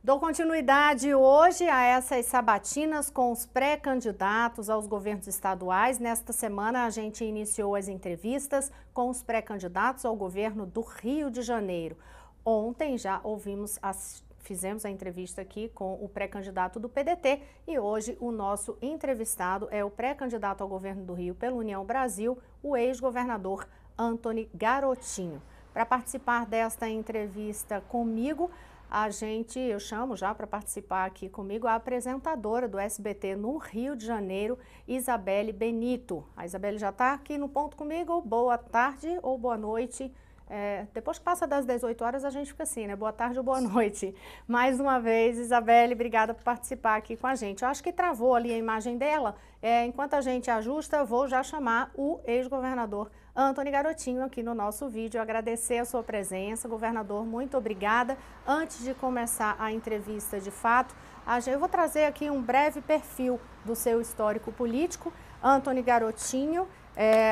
Dou continuidade hoje a essas sabatinas com os pré-candidatos aos governos estaduais. Nesta semana a gente iniciou as entrevistas com os pré-candidatos ao governo do Rio de Janeiro. Ontem já fizemos a entrevista aqui com o pré-candidato do PDT e hoje o nosso entrevistado é o pré-candidato ao governo do Rio pela União Brasil, o ex-governador Antony Garotinho. Para participar desta entrevista comigo, eu chamo já para participar aqui comigo a apresentadora do SBT no Rio de Janeiro, Isabelle Benito. A Isabelle já está aqui no ponto comigo. Boa tarde ou boa noite. Depois que passa das 18 horas a gente fica assim, né? Boa tarde ou boa noite. Mais uma vez, Isabelle, obrigada por participar aqui com a gente. Eu acho que travou ali a imagem dela. Enquanto a gente ajusta, vou já chamar o ex-governador Antony Garotinho aqui no nosso vídeo. Agradecer a sua presença, governador, muito obrigada. Antes de começar a entrevista de fato, eu vou trazer aqui um breve perfil do seu histórico político. Antony Garotinho,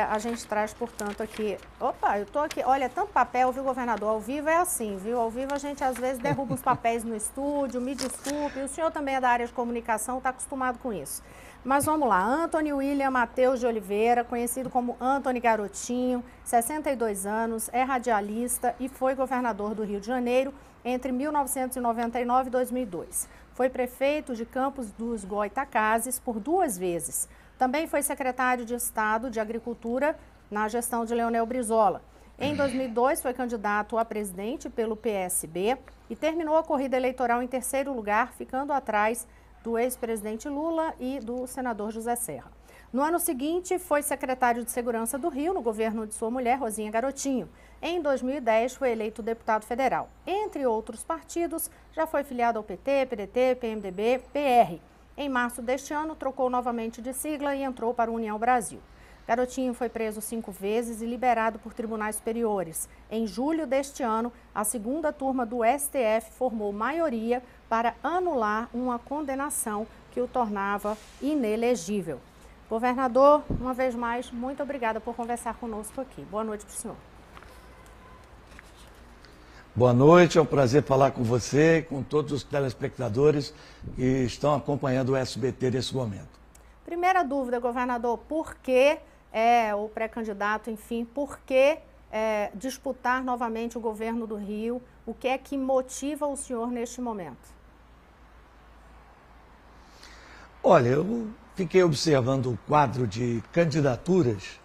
a gente traz, portanto, aqui... Opa, eu tô aqui, olha, tanto papel, viu, governador? Ao vivo é assim, viu? Ao vivo a gente, às vezes, derruba os papéis no estúdio, me desculpe. O senhor também é da área de comunicação, está acostumado com isso. Mas vamos lá, Antony William Matheus de Oliveira, conhecido como Antony Garotinho, 62 anos, é radialista e foi governador do Rio de Janeiro entre 1999 e 2002. Foi prefeito de Campos dos Goytacazes por 2 vezes. Também foi secretário de Estado de Agricultura na gestão de Leonel Brizola. Em 2002, foi candidato a presidente pelo PSB e terminou a corrida eleitoral em 3º lugar, ficando atrás do ex-presidente Lula e do senador José Serra. No ano seguinte, foi secretário de Segurança do Rio, no governo de sua mulher, Rosinha Garotinho. Em 2010, foi eleito deputado federal. Entre outros partidos, já foi filiado ao PT, PDT, PMDB, PR. Em março deste ano, trocou novamente de sigla e entrou para a União Brasil. Garotinho foi preso 5 vezes e liberado por tribunais superiores. Em julho deste ano, a 2ª turma do STF formou maioria para anular uma condenação que o tornava inelegível. Governador, uma vez mais, muito obrigada por conversar conosco aqui. Boa noite para o senhor. Boa noite, é um prazer falar com você, com todos os telespectadores que estão acompanhando o SBT nesse momento. Primeira dúvida, governador, por que o pré-candidato, enfim, por que disputar novamente o governo do Rio? O que é que motiva o senhor neste momento? Olha, eu fiquei observando o quadro de candidaturas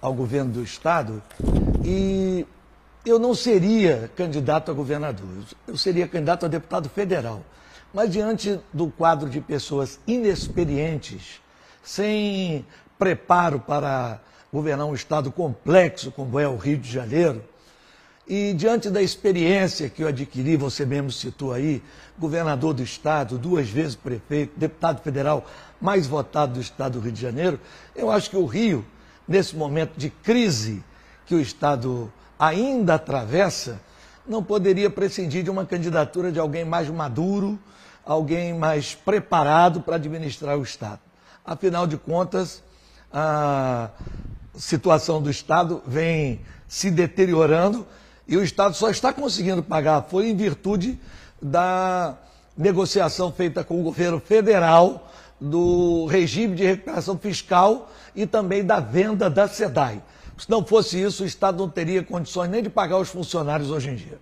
ao governo do Estado e eu não seria candidato a governador, eu seria candidato a deputado federal. Mas diante do quadro de pessoas inexperientes, sem preparo para governar um estado complexo como é o Rio de Janeiro, e diante da experiência que eu adquiri, você mesmo citou aí, governador do estado, 2 vezes prefeito, deputado federal mais votado do estado do Rio de Janeiro, eu acho que o Rio, nesse momento de crise que o estado ainda atravessa, não poderia prescindir de uma candidatura de alguém mais maduro, alguém mais preparado para administrar o estado. Afinal de contas, a situação do estado vem se deteriorando e o estado só está conseguindo pagar, foi em virtude da negociação feita com o governo federal, do regime de recuperação fiscal e também da venda da SEDAI. Se não fosse isso, o estado não teria condições nem de pagar os funcionários hoje em dia.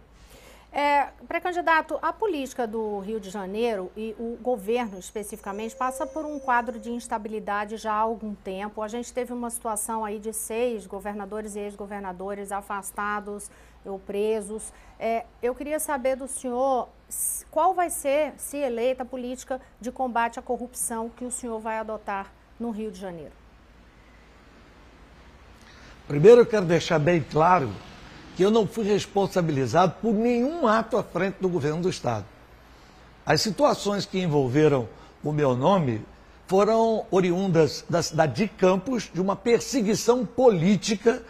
Pré-candidato, a política do Rio de Janeiro e o governo especificamente passa por um quadro de instabilidade já há algum tempo. A gente teve uma situação aí de 6 governadores e ex-governadores afastados ou presos. Eu queria saber do senhor qual vai ser, se eleita, a política de combate à corrupção que o senhor vai adotar no Rio de Janeiro. Primeiro eu quero deixar bem claro que eu não fui responsabilizado por nenhum ato à frente do governo do Estado. As situações que envolveram o meu nome foram oriundas da cidade de Campos, de uma perseguição política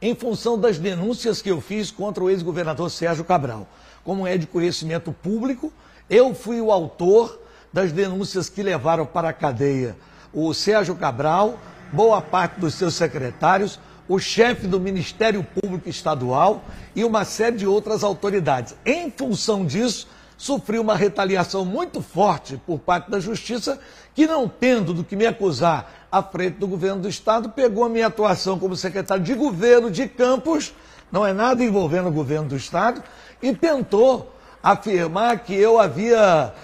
em função das denúncias que eu fiz contra o ex-governador Sérgio Cabral. Como é de conhecimento público, eu fui o autor das denúncias que levaram para a cadeia o Sérgio Cabral, boa parte dos seus secretários, o chefe do Ministério Público Estadual e uma série de outras autoridades. Em função disso, sofri uma retaliação muito forte por parte da Justiça, que não tendo do que me acusar à frente do governo do Estado, pegou a minha atuação como secretário de governo de Campos, não é nada envolvendo o governo do Estado, e tentou afirmar que eu havia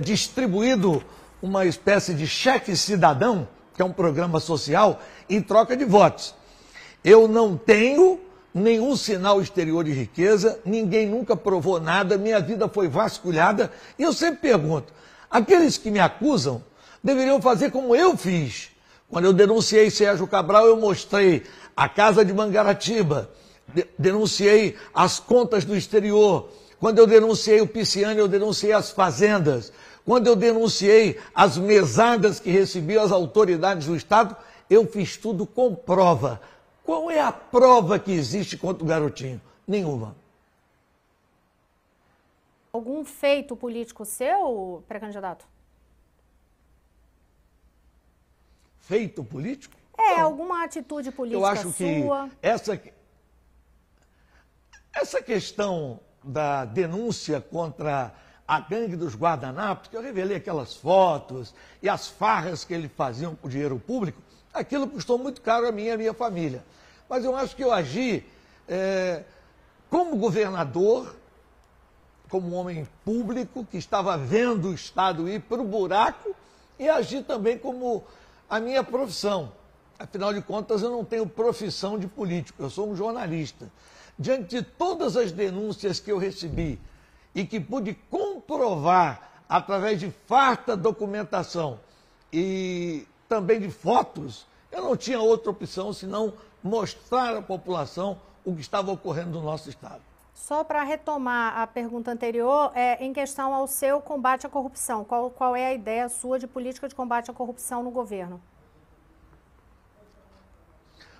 distribuído uma espécie de cheque cidadão, que é um programa social, em troca de votos. Eu não tenho nenhum sinal exterior de riqueza, ninguém nunca provou nada, minha vida foi vasculhada, e eu sempre pergunto, aqueles que me acusam deveriam fazer como eu fiz. Quando eu denunciei Sérgio Cabral, eu mostrei a casa de Mangaratiba, denunciei as contas do exterior. Quando eu denunciei o Pisciani, eu denunciei as fazendas. Quando eu denunciei as mesadas que recebiam as autoridades do Estado, eu fiz tudo com prova. Qual é a prova que existe contra o garotinho? Nenhuma. Algum feito político seu, pré-candidato? Feito político? Não. Alguma atitude política eu acho sua? Que essa questão da denúncia contra a gangue dos guardanapos, que eu revelei aquelas fotos e as farras que eles faziam com dinheiro público, aquilo custou muito caro a mim e a minha família. Mas eu acho que eu agi como governador, como homem público que estava vendo o Estado ir para o buraco, e agi também como a minha profissão. Afinal de contas, eu não tenho profissão de político, eu sou um jornalista. Diante de todas as denúncias que eu recebi e que pude comprovar através de farta documentação e também de fotos, eu não tinha outra opção senão mostrar à população o que estava ocorrendo no nosso Estado. Só para retomar a pergunta anterior, em questão ao seu combate à corrupção, qual é a ideia sua de política de combate à corrupção no governo?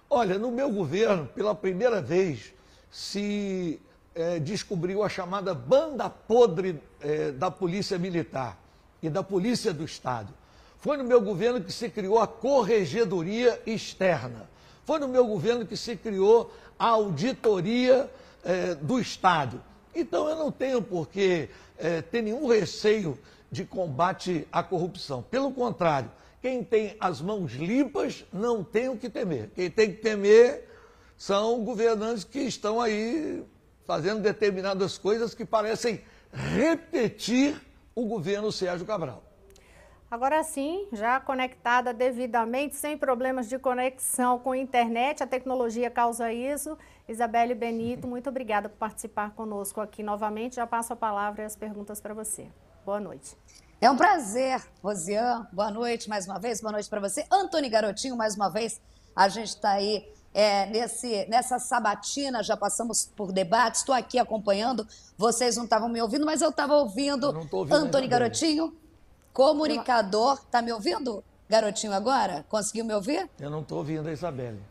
Olha, no meu governo, pela primeira vez, se descobriu a chamada banda podre da Polícia Militar e da Polícia do Estado. Foi no meu governo que se criou a Corregedoria Externa. Foi no meu governo que se criou a Auditoria do Estado. Então eu não tenho por que ter nenhum receio de combate à corrupção. Pelo contrário, quem tem as mãos limpas não tem o que temer. Quem tem que temer são governantes que estão aí fazendo determinadas coisas que parecem repetir o governo Sérgio Cabral. Agora sim, já conectada devidamente, sem problemas de conexão com a internet, a tecnologia causa isso. Isabelle Benito, muito obrigada por participar conosco aqui novamente. Já passo a palavra e as perguntas para você. Boa noite. É um prazer, Rosiane. Boa noite mais uma vez, boa noite para você. Antony Garotinho, mais uma vez, a gente está aí nessa sabatina, já passamos por debates, estou aqui acompanhando, vocês não estavam me ouvindo, mas eu estava ouvindo. Antony Garotinho, comunicador. Está me ouvindo, Garotinho, agora? Conseguiu me ouvir? Eu não estou ouvindo a Isabelle.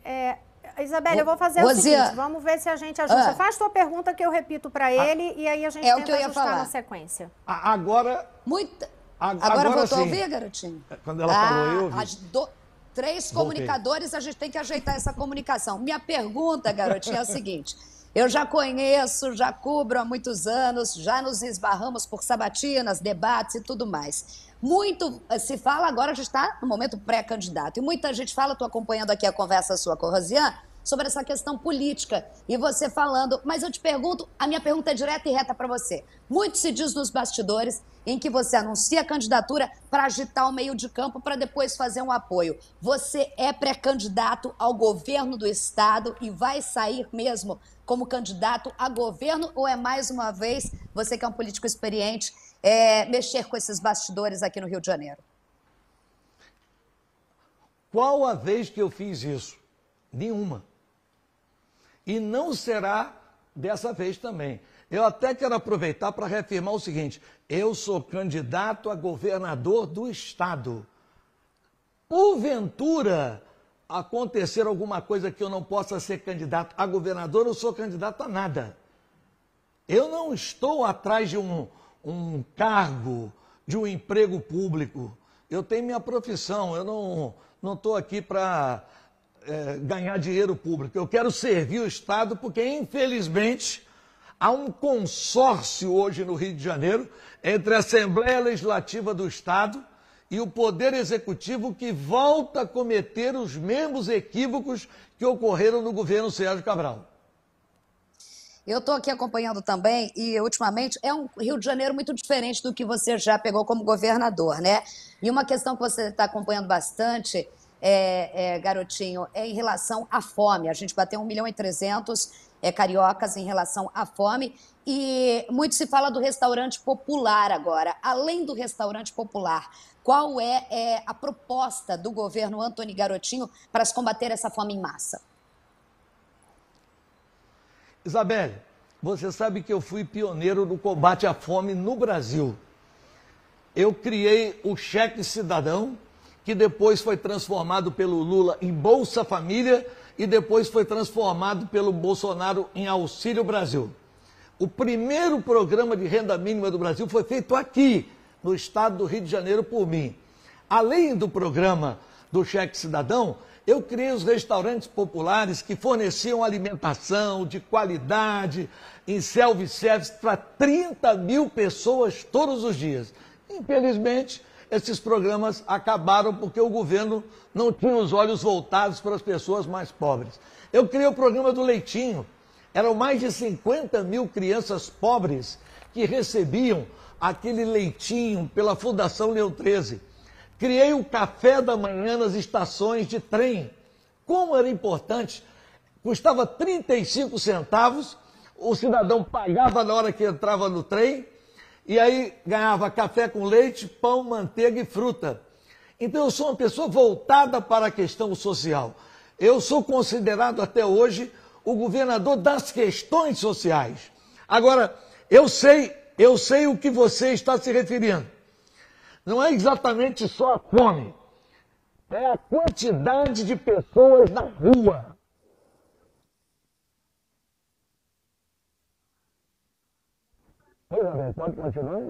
Isabelle, eu vou fazer o seguinte, vamos ver se a gente ajusta. Faz tua pergunta que eu repito para ele e aí a gente tenta ajustar na sequência. Agora voltou sim. A ouvir, Garotinho? Quando ela falou, eu ouvi. Três comunicadores, a gente tem que ajeitar essa comunicação. Minha pergunta, Garotinho, é o seguinte. Eu já conheço, já cubro há muitos anos, já nos esbarramos por sabatinas, debates e tudo mais. Muito se fala, agora a gente está no momento pré-candidato, e muita gente fala, estou acompanhando aqui a conversa sua com a Rosiane, sobre essa questão política, e você falando, mas eu te pergunto, a minha pergunta é direta e reta para você. Muito se diz nos bastidores em que você anuncia a candidatura para agitar o meio de campo para depois fazer um apoio. Você é pré-candidato ao governo do Estado e vai sair mesmo como candidato a governo, ou é mais uma vez, você que é um político experiente, mexer com esses bastidores aqui no Rio de Janeiro? Qual a vez que eu fiz isso? Nenhuma. E não será dessa vez também. Eu até quero aproveitar para reafirmar o seguinte, eu sou candidato a governador do Estado. Porventura acontecer alguma coisa que eu não possa ser candidato a governador, eu sou candidato a nada. Eu não estou atrás de um cargo, de um emprego público. Eu tenho minha profissão, eu não estou aqui para ganhar dinheiro público. Eu quero servir o Estado porque, infelizmente, Há um consórcio hoje no Rio de Janeiro entre a Assembleia Legislativa do Estado e o Poder Executivo que volta a cometer os mesmos equívocos que ocorreram no governo Sérgio Cabral. Eu estou aqui acompanhando também e, ultimamente, é um Rio de Janeiro muito diferente do que você já pegou como governador, né? E uma questão que você está acompanhando bastante, Garotinho, é em relação à fome. A gente bateu 1.300.000 cariocas em relação à fome e muito se fala do restaurante popular agora. Além do restaurante popular, qual é a proposta do governo Antony Garotinho para se combater essa fome em massa? Isabelle, você sabe que eu fui pioneiro no combate à fome no Brasil. Eu criei o Cheque Cidadão, que depois foi transformado pelo Lula em Bolsa Família e depois foi transformado pelo Bolsonaro em Auxílio Brasil. O primeiro programa de renda mínima do Brasil foi feito aqui, no estado do Rio de Janeiro, por mim. Além do programa do Cheque Cidadão, eu criei os restaurantes populares que forneciam alimentação de qualidade, em self-service, para 30 mil pessoas todos os dias. Infelizmente, esses programas acabaram porque o governo não tinha os olhos voltados para as pessoas mais pobres. Eu criei o programa do Leitinho. Eram mais de 50 mil crianças pobres que recebiam aquele leitinho pela Fundação Leão 13. Criei o café da manhã nas estações de trem. Como era importante, custava 35 centavos, o cidadão pagava na hora que entrava no trem, e aí ganhava café com leite, pão, manteiga e fruta. Então eu sou uma pessoa voltada para a questão social. Eu sou considerado até hoje o governador das questões sociais. Agora, eu sei o que você está se referindo. Não é exatamente só a fome, é a quantidade de pessoas na rua. Pode continuar?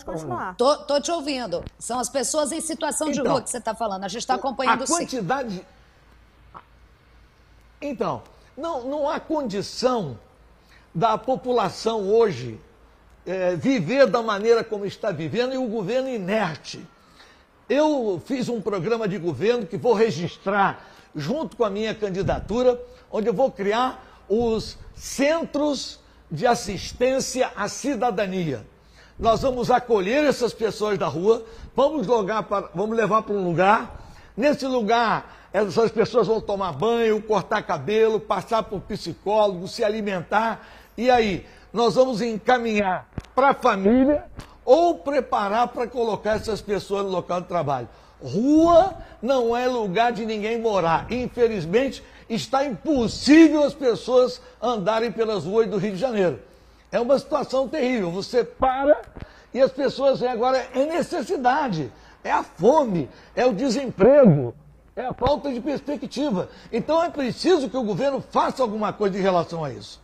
Pode continuar. Tô te ouvindo. São as pessoas em situação de rua que você está falando. A gente está acompanhando a quantidade. Sim. Então, não há condição da população hoje viver da maneira como está vivendo e o governo inerte. Eu fiz um programa de governo que vou registrar junto com a minha candidatura, onde eu vou criar os centros de assistência à cidadania. Nós vamos acolher essas pessoas da rua, vamos levar para um lugar. Nesse lugar, essas pessoas vão tomar banho, cortar cabelo, passar por psicólogo, se alimentar. E aí, nós vamos encaminhar para a família ou preparar para colocar essas pessoas no local de trabalho. Rua não é lugar de ninguém morar. Infelizmente, está impossível as pessoas andarem pelas ruas do Rio de Janeiro. É uma situação terrível. Você para e as pessoas agora é necessidade, é a fome, é o desemprego, é a falta de perspectiva. Então é preciso que o governo faça alguma coisa em relação a isso.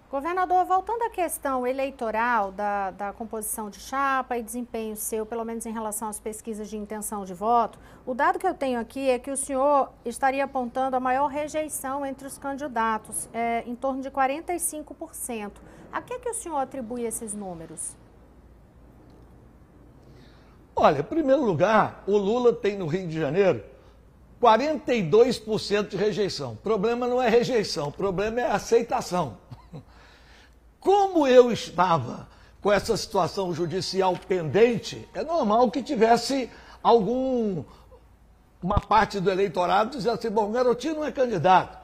Governador, voltando à questão eleitoral da composição de chapa e desempenho seu, pelo menos em relação às pesquisas de intenção de voto, o dado que eu tenho aqui é que o senhor estaria apontando a maior rejeição entre os candidatos, em torno de 45%. A que o senhor atribui esses números? Olha, em primeiro lugar, o Lula tem no Rio de Janeiro 42% de rejeição. O problema não é rejeição, o problema é aceitação. Como eu estava com essa situação judicial pendente, é normal que tivesse uma parte do eleitorado dizendo assim, bom, o Garotinho não é candidato.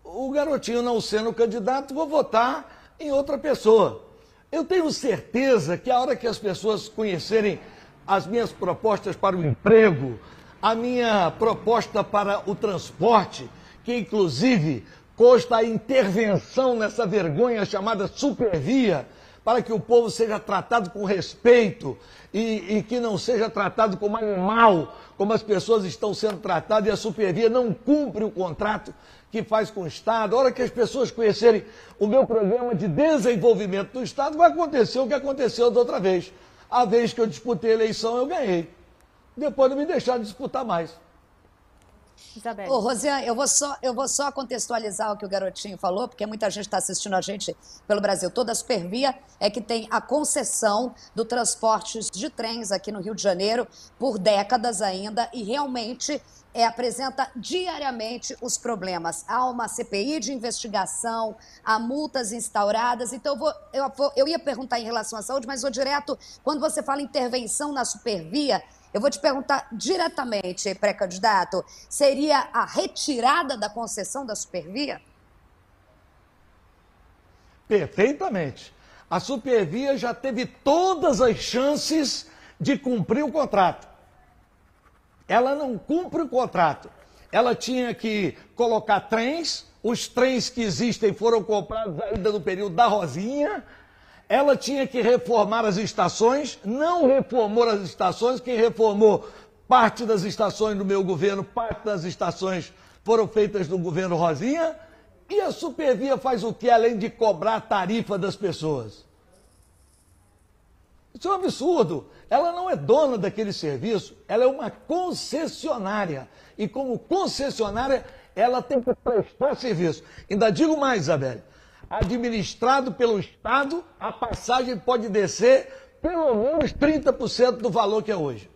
O Garotinho não sendo candidato, vou votar em outra pessoa. Eu tenho certeza que a hora que as pessoas conhecerem as minhas propostas para o emprego, a minha proposta para o transporte, que inclusive consta a intervenção nessa vergonha chamada supervia, para que o povo seja tratado com respeito e que não seja tratado como animal, como as pessoas estão sendo tratadas, e a supervia não cumpre o contrato que faz com o Estado. A hora que as pessoas conhecerem o meu programa de desenvolvimento do Estado, vai acontecer o que aconteceu da outra vez. A vez que eu disputei a eleição, eu ganhei. Depois não me deixaram disputar mais. Isabelle. Ô, Rosiane, eu vou só contextualizar o que o garotinho falou, porque muita gente está assistindo a gente pelo Brasil todo. A Supervia é que tem a concessão do transporte de trens aqui no Rio de Janeiro por décadas ainda e realmente apresenta diariamente os problemas. Há uma CPI de investigação, há multas instauradas. Então, eu ia perguntar em relação à saúde, mas vou direto, quando você fala intervenção na Supervia, eu vou te perguntar diretamente, pré-candidato, seria a retirada da concessão da Supervia? Perfeitamente. A Supervia já teve todas as chances de cumprir o contrato. Ela não cumpre o contrato. Ela tinha que colocar trens, os trens que existem foram comprados ainda no período da Rosinha. Ela tinha que reformar as estações, não reformou as estações, quem reformou parte das estações do meu governo, parte das estações foram feitas no governo Rosinha. E a Supervia faz o que além de cobrar a tarifa das pessoas? Isso é um absurdo. Ela não é dona daquele serviço, ela é uma concessionária. E como concessionária, ela tem que prestar serviço. Ainda digo mais, Isabelle, administrado pelo Estado, a passagem pode descer pelo menos 30% do valor que é hoje.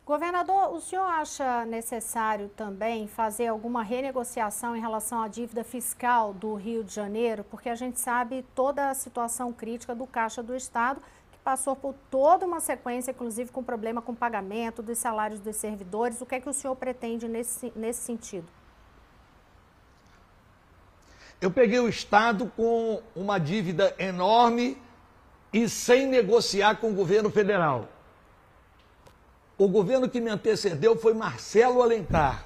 Governador, o senhor acha necessário também fazer alguma renegociação em relação à dívida fiscal do Rio de Janeiro? Porque a gente sabe toda a situação crítica do Caixa do Estado, que passou por toda uma sequência, inclusive com problema com pagamento dos salários dos servidores. O que é que o senhor pretende nesse sentido? Eu peguei o Estado com uma dívida enorme e sem negociar com o governo federal. O governo que me antecedeu foi Marcelo Alencar.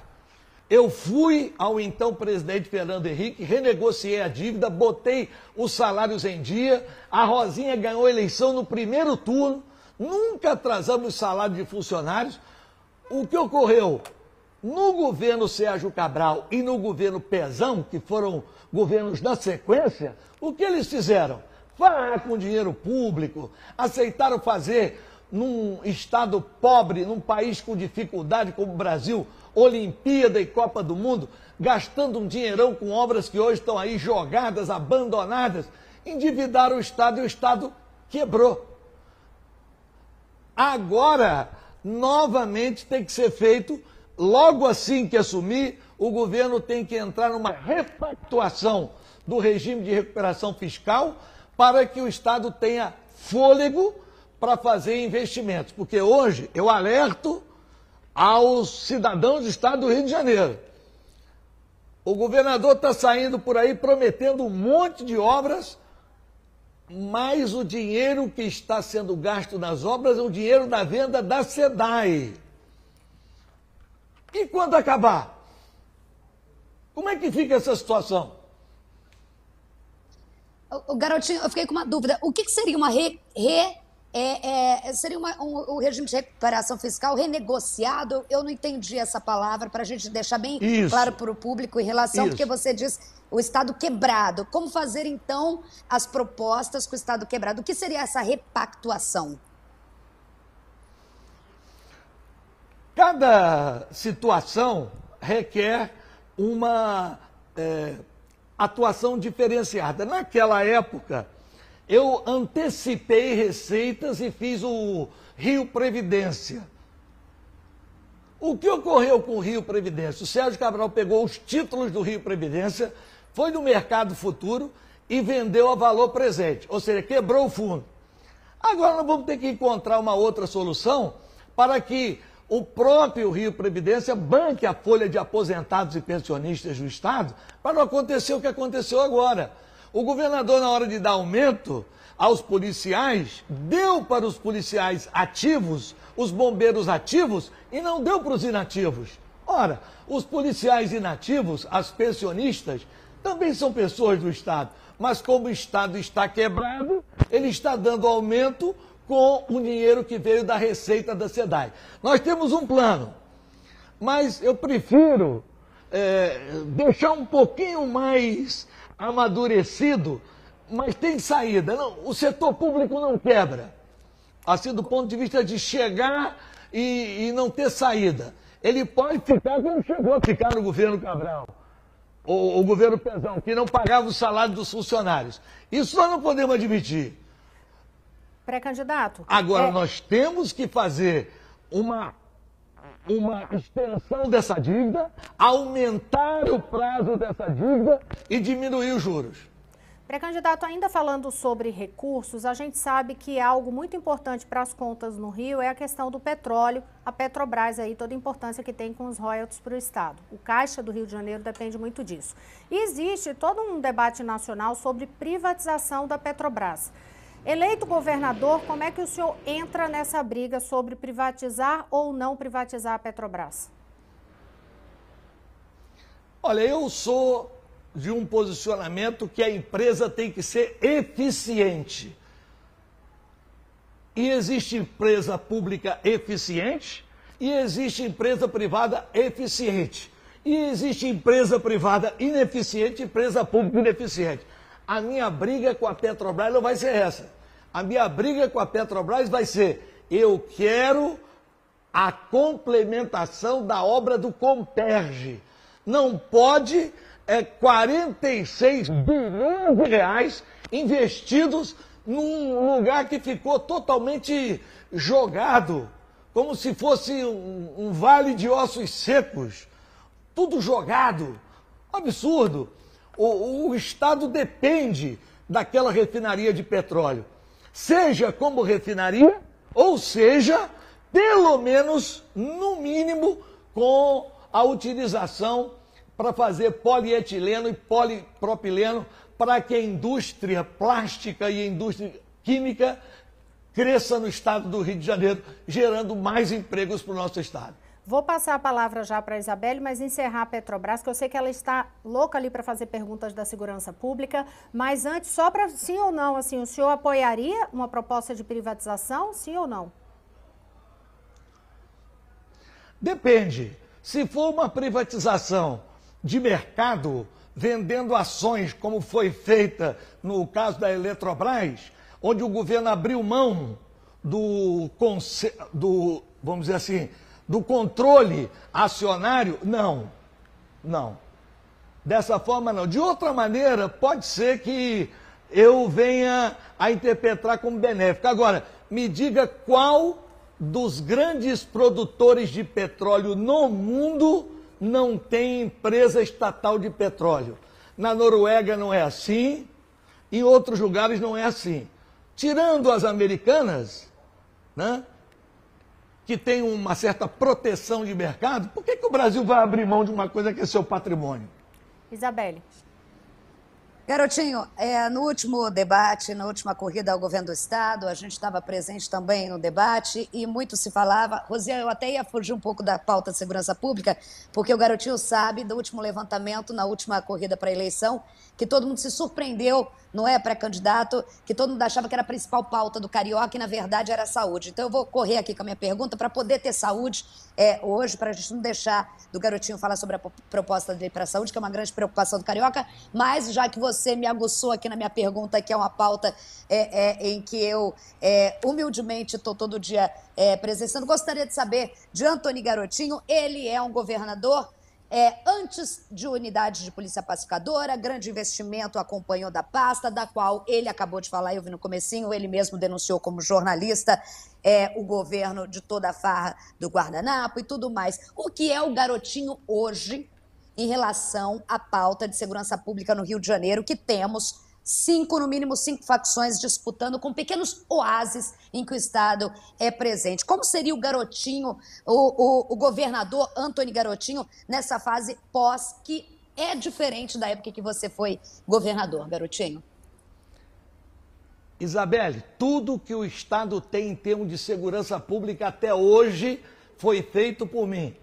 Eu fui ao então presidente Fernando Henrique, renegociei a dívida, botei os salários em dia, a Rosinha ganhou a eleição no primeiro turno, nunca atrasamos o salário de funcionários. O que ocorreu? No governo Sérgio Cabral e no governo Pezão, que foram governos da sequência, o que eles fizeram? Farrar com dinheiro público, aceitaram fazer num estado pobre, num país com dificuldade como o Brasil, Olimpíada e Copa do Mundo, gastando um dinheirão com obras que hoje estão aí jogadas, abandonadas, endividaram o Estado e o Estado quebrou. Agora, novamente tem que ser feito, logo assim que assumir, o governo tem que entrar numa repactuação do regime de recuperação fiscal para que o Estado tenha fôlego para fazer investimentos. Porque hoje eu alerto aos cidadãos do Estado do Rio de Janeiro. O governador está saindo por aí prometendo um monte de obras, mas o dinheiro que está sendo gasto nas obras é o dinheiro da venda da SEDAI. E quando acabar? Como é que fica essa situação? O garotinho, eu fiquei com uma dúvida. O que seria uma um regime de recuperação fiscal renegociado? Eu não entendi essa palavra, para a gente deixar bem claro para o público em relação, porque você diz o Estado quebrado. Como fazer, então, as propostas com o Estado quebrado? O que seria essa repactuação? Cada situação requer uma atuação diferenciada. Naquela época, eu antecipei receitas e fiz o Rio Previdência. O que ocorreu com o Rio Previdência? O Sérgio Cabral pegou os títulos do Rio Previdência, foi no mercado futuro e vendeu a valor presente, ou seja, quebrou o fundo. Agora nós vamos ter que encontrar uma outra solução para que o próprio Rio Previdência banque a folha de aposentados e pensionistas do Estado, para não acontecer o que aconteceu agora. O governador, na hora de dar aumento aos policiais, deu para os policiais ativos, os bombeiros ativos, e não deu para os inativos. Ora, os policiais inativos, as pensionistas, também são pessoas do Estado, mas como o Estado está quebrado, ele está dando aumento com o dinheiro que veio da receita da SEDAI. Nós temos um plano, mas eu prefiro deixar um pouquinho mais amadurecido, mas tem saída. Não, o setor público não quebra, assim do ponto de vista de chegar e não ter saída. Ele pode ficar como chegou a ficar no governo Cabral, o governo Pezão, que não pagava o salário dos funcionários. Isso nós não podemos admitir. Pré-candidato. Agora, nós temos que fazer uma extensão dessa dívida, aumentar o prazo dessa dívida e diminuir os juros. Pré-candidato, ainda falando sobre recursos, a gente sabe que algo muito importante para as contas no Rio é a questão do petróleo, a Petrobras aí, toda a importância que tem com os royalties para o Estado. O Caixa do Rio de Janeiro depende muito disso. E existe todo um debate nacional sobre privatização da Petrobras. Eleito governador, como é que o senhor entra nessa briga sobre privatizar ou não privatizar a Petrobras? Olha, eu sou de um posicionamento que a empresa tem que ser eficiente. E existe empresa pública eficiente e existe empresa privada eficiente. E existe empresa privada ineficiente e empresa pública ineficiente. A minha briga com a Petrobras não vai ser essa. A minha briga com a Petrobras vai ser: eu quero a complementação da obra do Comperge. Não pode 46 bilhões de reais investidos num lugar que ficou totalmente jogado, como se fosse um vale de ossos secos. Tudo jogado. Absurdo. O Estado depende daquela refinaria de petróleo. Seja como refinaria, ou seja, pelo menos, no mínimo, com a utilização para fazer polietileno e polipropileno para que a indústria plástica e a indústria química cresça no estado do Rio de Janeiro, gerando mais empregos para o nosso estado. Vou passar a palavra já para a Isabelle, mas encerrar a Petrobras, que eu sei que ela está louca ali para fazer perguntas da segurança pública, mas antes, só para sim ou não, assim, o senhor apoiaria uma proposta de privatização, sim ou não? Depende. Se for uma privatização de mercado, vendendo ações, como foi feita no caso da Eletrobras, onde o governo abriu mão vamos dizer assim, do controle acionário, não. Dessa forma, não. De outra maneira, pode ser que eu venha a interpretar como benéfico. Agora, me diga qual dos grandes produtores de petróleo no mundo não tem empresa estatal de petróleo. Na Noruega não é assim, em outros lugares não é assim. Tirando as americanas, né, que tem uma certa proteção de mercado, por que o Brasil vai abrir mão de uma coisa que é seu patrimônio? Isabelle. Garotinho, no último debate, na última corrida ao governo do Estado, a gente estava presente também no debate e muito se falava. Rosiane, eu até ia fugir um pouco da pauta de segurança pública, porque o Garotinho sabe do último levantamento, na última corrida para a eleição, que todo mundo se surpreendeu, não é, pré-candidato, que todo mundo achava que era a principal pauta do Carioca e, na verdade, era a saúde. Então, eu vou correr aqui com a minha pergunta para poder ter saúde hoje, para a gente não deixar do Garotinho falar sobre a proposta dele para a saúde, que é uma grande preocupação do Carioca, mas já que você me aguçou aqui na minha pergunta, que é uma pauta em que eu humildemente estou todo dia presenciando, gostaria de saber de Antony Garotinho. Ele é um governador antes de unidade de polícia pacificadora, grande investimento acompanhou da pasta, da qual ele acabou de falar, eu vi no comecinho, ele mesmo denunciou como jornalista o governo de toda a farra do guardanapo e tudo mais. O que é o Garotinho hoje em relação à pauta de segurança pública no Rio de Janeiro, que temos no mínimo cinco facções disputando com pequenos oásis em que o Estado é presente? Como seria o Garotinho, o governador Antony Garotinho, nessa fase pós, que é diferente da época que você foi governador, Garotinho? Isabelle, tudo que o Estado tem em termos de segurança pública até hoje foi feito por mim.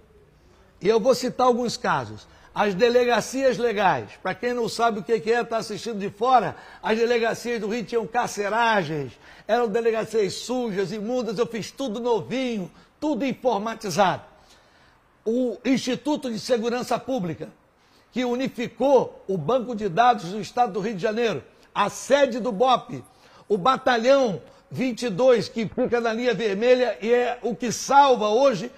E eu vou citar alguns casos. As delegacias legais, para quem não sabe o que está assistindo de fora, as delegacias do Rio tinham carceragens, eram delegacias sujas, imundas, eu fiz tudo novinho, tudo informatizado. O Instituto de Segurança Pública, que unificou o banco de dados do Estado do Rio de Janeiro, a sede do BOP, o Batalhão 22, que fica na linha vermelha e é o que salva hoje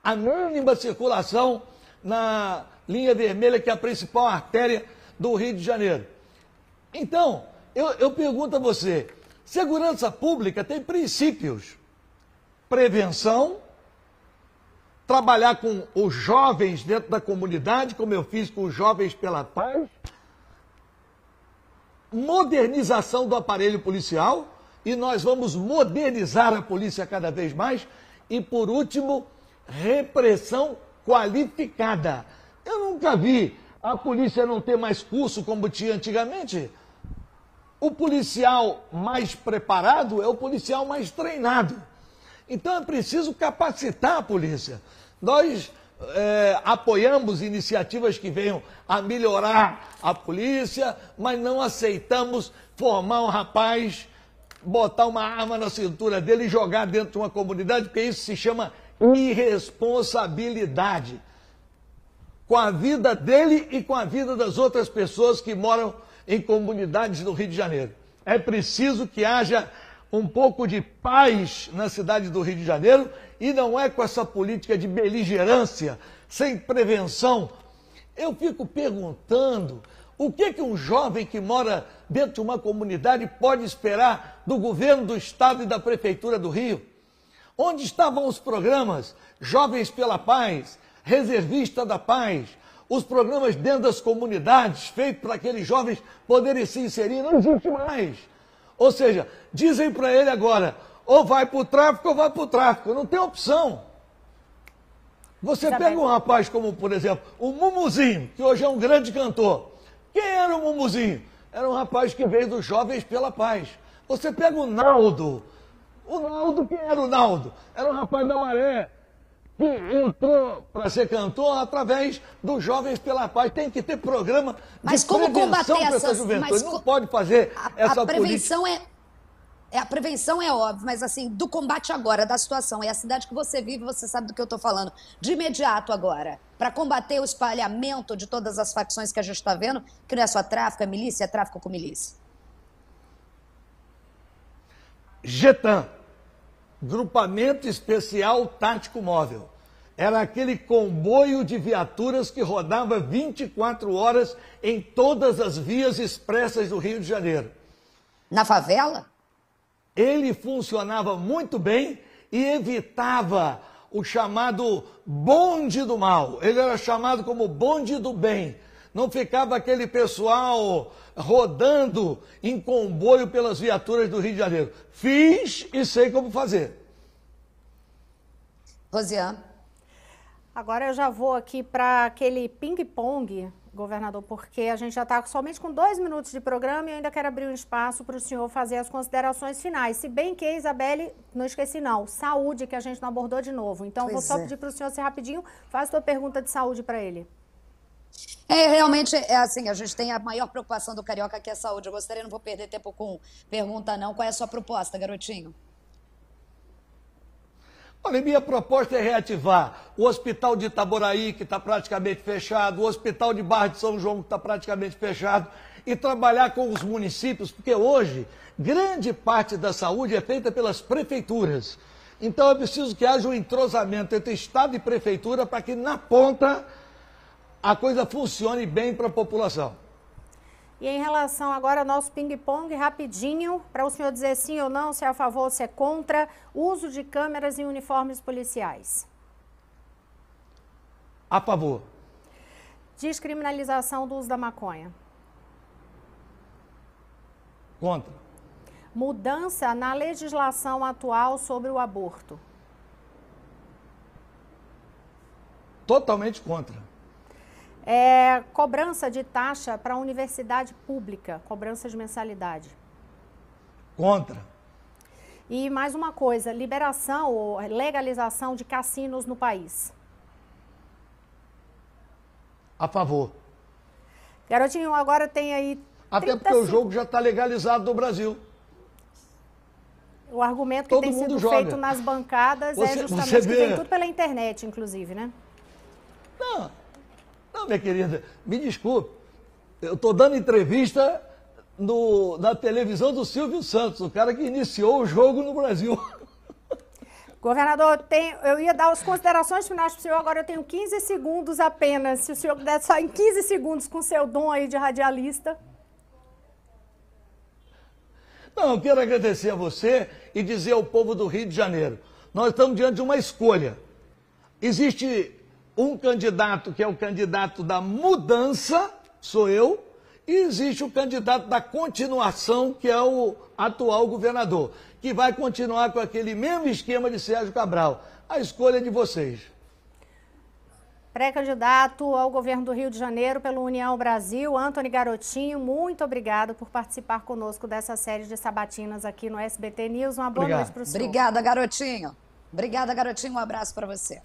a mínima circulação na linha vermelha, que é a principal artéria do Rio de Janeiro. Então, eu pergunto a você, segurança pública tem princípios: prevenção, trabalhar com os jovens dentro da comunidade, como eu fiz com os Jovens pela Paz, modernização do aparelho policial, e nós vamos modernizar a polícia cada vez mais, e, por último, repressão qualificada. Eu nunca vi a polícia não ter mais curso como tinha antigamente. O policial mais preparado é o policial mais treinado. Então é preciso capacitar a polícia. Nós apoiamos iniciativas que venham a melhorar a polícia, mas não aceitamos formar um rapaz, botar uma arma na cintura dele e jogar dentro de uma comunidade, porque isso se chama irresponsabilidade com a vida dele e com a vida das outras pessoas que moram em comunidades do Rio de Janeiro. É preciso que haja um pouco de paz na cidade do Rio de Janeiro, e não é com essa política de beligerância, sem prevenção. Eu fico perguntando, o que um jovem que mora dentro de uma comunidade pode esperar do governo do estado e da prefeitura do Rio? Onde estavam os programas Jovens pela Paz, Reservista da Paz, os programas dentro das comunidades, feitos para aqueles jovens poderem se inserir? Não existe mais. Ou seja, dizem para ele agora, ou vai para o tráfico ou vai para o tráfico, não tem opção. Você pega um rapaz como, por exemplo, o Mumuzinho, que hoje é um grande cantor. Quem era o Mumuzinho? Era um rapaz que veio dos Jovens pela Paz. Você pega o Naldo. O Naldo, quem era o Naldo? Era um rapaz da Maré, que entrou para ser cantor através dos Jovens pela Paz. Tem que ter programa de prevenção para essa juventude. Não pode fazer essa prevenção política. A prevenção é óbvio, mas assim, do combate agora, da situação, é a cidade que você vive, você sabe do que eu estou falando. De imediato agora, para combater o espalhamento de todas as facções que a gente está vendo, que não é só tráfico, é milícia, é tráfico com milícia. GETAM, Grupamento Especial Tático Móvel. Era aquele comboio de viaturas que rodava 24 horas em todas as vias expressas do Rio de Janeiro. Na favela? Ele funcionava muito bem e evitava o chamado bonde do mal. Ele era chamado como bonde do bem. Não ficava aquele pessoal rodando em comboio pelas viaturas do Rio de Janeiro. Fiz e sei como fazer. Rosiane. Agora eu já vou aqui para aquele ping-pong, governador, porque a gente já está somente com 2 minutos de programa e eu ainda quero abrir um espaço para o senhor fazer as considerações finais. Se bem que, Isabelle, não esqueci não, saúde, que a gente não abordou de novo. Então, vou só pedir para o senhor ser rapidinho, faz a sua pergunta de saúde para ele. Realmente, é assim, a gente tem a maior preocupação do carioca, que é a saúde. Eu gostaria, não vou perder tempo com pergunta não. Qual é a sua proposta, garotinho? Olha, minha proposta é reativar o Hospital de Itaboraí, que está praticamente fechado, o Hospital de Barra de São João, que está praticamente fechado, e trabalhar com os municípios, porque hoje grande parte da saúde é feita pelas prefeituras. Então é preciso que haja um entrosamento entre Estado e Prefeitura para que na ponta a coisa funcione bem para a população. E em relação agora ao nosso ping-pong, rapidinho, para o senhor dizer sim ou não, se é a favor ou se é contra o uso de câmeras em uniformes policiais. A favor. Descriminalização do uso da maconha. Contra. Mudança na legislação atual sobre o aborto. Totalmente contra. Cobrança de taxa para a universidade pública, cobrança de mensalidade. Contra. E mais uma coisa, liberação ou legalização de cassinos no país. A favor. Garotinho, agora tem aí... Até porque o jogo já está legalizado no Brasil. O argumento que Todo tem mundo sido joga. feito nas bancadas é justamente que vem tudo pela internet, inclusive, né? Não, minha querida, me desculpe. Eu estou dando entrevista na televisão do Silvio Santos, o cara que iniciou o jogo no Brasil. Governador, eu ia dar as considerações finais para o senhor, agora eu tenho 15 segundos apenas. Se o senhor puder só em 15 segundos com seu dom aí de radialista. Não, eu quero agradecer a você e dizer ao povo do Rio de Janeiro, nós estamos diante de uma escolha. Existe um candidato que é o candidato da mudança, sou eu, e existe o candidato da continuação, que é o atual governador, que vai continuar com aquele mesmo esquema de Sérgio Cabral. A escolha é de vocês. Pré-candidato ao governo do Rio de Janeiro pelo União Brasil, Antony Garotinho, muito obrigado por participar conosco dessa série de sabatinas aqui no SBT News. Uma boa noite para o senhor. Obrigada, Garotinho. Obrigada, Garotinho. Um abraço para você.